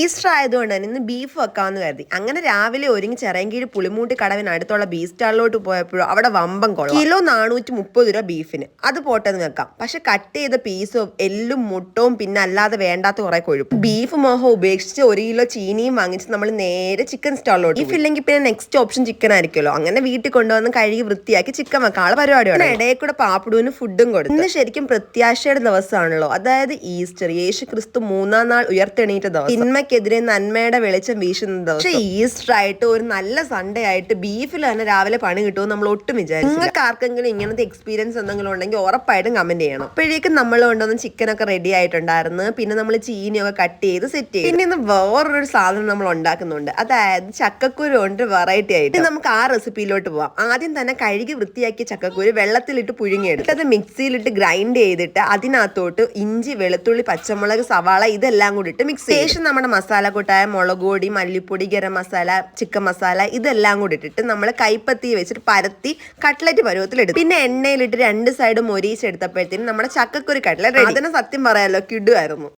Easter ആയതുകൊണ്ട് തന്നെ ഇന്ന് ബീഫ് വെക്കാമെന്ന് കരുതി. അങ്ങനെ രാവിലെ ഒരുങ്ങി ചിറയൻകീഴ് പുളിമൂട്ടി കടവിന് അടുത്തുള്ള ബീഫ് സ്റ്റാളിലോട്ട് പോയപ്പോഴും അവിടെ വമ്പം കൊള്ളാം. കിലോ 430 രൂപ ബീഫിന്. അത് പോട്ടെന്ന് വെക്കാം. പക്ഷെ കട്ട് ചെയ്ത പീസും എല്ലും മുട്ടവും പിന്നെ അല്ലാതെ വേണ്ടാത്ത കുറെ കൊഴുപ്പ്. ബീഫ് മോഹം ഉപേക്ഷിച്ച് 1 കിലോ ചീനിയും വാങ്ങിച്ച് നമ്മൾ നേരെ ചിക്കൻ സ്റ്റാളിലോട്ട്. ബീഫ് ഇല്ലെങ്കിൽ പിന്നെ നെക്സ്റ്റ് ഓപ്ഷൻ ചിക്കൻ ആയിരിക്കുമല്ലോ. അങ്ങനെ വീട്ടിൽ കൊണ്ടുവന്ന് കഴുകി വൃത്തിയാക്കി ചിക്കൻ വെക്കാനുള്ള പരിപാടിയാണ്. ഇടയിൽ കൂടെ പാപ്പിടുവിന് ഫുഡും കൊടുത്തു. ഇന്ന് ശരിക്കും പ്രത്യാശയുടെ ദിവസമാണല്ലോ. അതായത് ഈസ്റ്റർ, യേശു ക്രിസ്തു 3-ാം നാൾ ഉയർത്തെണീറ്റ ദിവസം. തിന്മയ്ക്കെതിരെ നന്മയുടെ വെളിച്ചം വീശുന്ന ദിവസം. പക്ഷെ ഈസ്റ്റർ ആയിട്ട് ഒരു നല്ല സൺഡേ ആയിട്ട് ബീഫിൽ തന്നെ രാവിലെ പണി കിട്ടുമെന്ന് നമ്മൾ ഒട്ടും വിചാരിച്ചു. നിങ്ങൾക്ക് ആർക്കെങ്കിലും ഇങ്ങനത്തെ എക്സ്പീരിയൻസ് എന്തെങ്കിലും ഉണ്ടെങ്കിൽ ഉറപ്പായിട്ടും കമന്റ് ചെയ്യണം. അപ്പോഴേക്കും നമ്മൾ കൊണ്ടുവന്ന് ചിക്കൻ ഒക്കെ റെഡി ആയിട്ടുണ്ടായിരുന്നു. പിന്നെ നമ്മൾ ചീനിയൊക്കെ കട്ട് ചെയ്ത് സെറ്റ് ചെയ്തു. പിന്നെ ഇന്ന് വേറൊരു സാധനം നമ്മൾ ഉണ്ടാക്കുന്നുണ്ട്. അതായത് ചക്കക്കുരു കൊണ്ട് വെറൈറ്റി ആയിട്ട്. നമുക്ക് ആ റെസിപ്പിയിലോട്ട് പോവാം. ആദ്യം തന്നെ കഴുകി വൃത്തിയാക്കിയ ചക്കക്കുരു വെള്ളത്തിലിട്ട് പുഴുങ്ങിയെടുത്ത് അത് മിക്സിയിലിട്ട് ഗ്രൈൻഡ് ചെയ്തിട്ട് അതിനകത്തോട്ട് ഇഞ്ചി, വെളുത്തുള്ളി, പച്ചമുളക്, സവാള ഇതെല്ലാം കൂടി ഇട്ട് മിക്സ് ചെയ്യും. ശേഷം നമ്മുടെ മസാല കൂട്ടായ മുളക് പൊടി, മല്ലിപ്പൊടി, ഗരം മസാല, ചിക്കൻ മസാല ഇതെല്ലാം കൂടി ഇട്ടിട്ട് നമ്മൾ കൈപ്പത്തി വെച്ചിട്ട് പരത്തി കട്ട്ലറ്റ് പരുവത്തിലെടുത്തു. പിന്നെ എണ്ണയിലിട്ട് 2 സൈഡും മൊരിയിച്ചെടുത്തപ്പോഴത്തേനും നമ്മുടെ ചക്കക്കുരു കട്ട്ലറ്റ്. അതിന് സത്യം പറയാലോ കിടുവായിരുന്നു.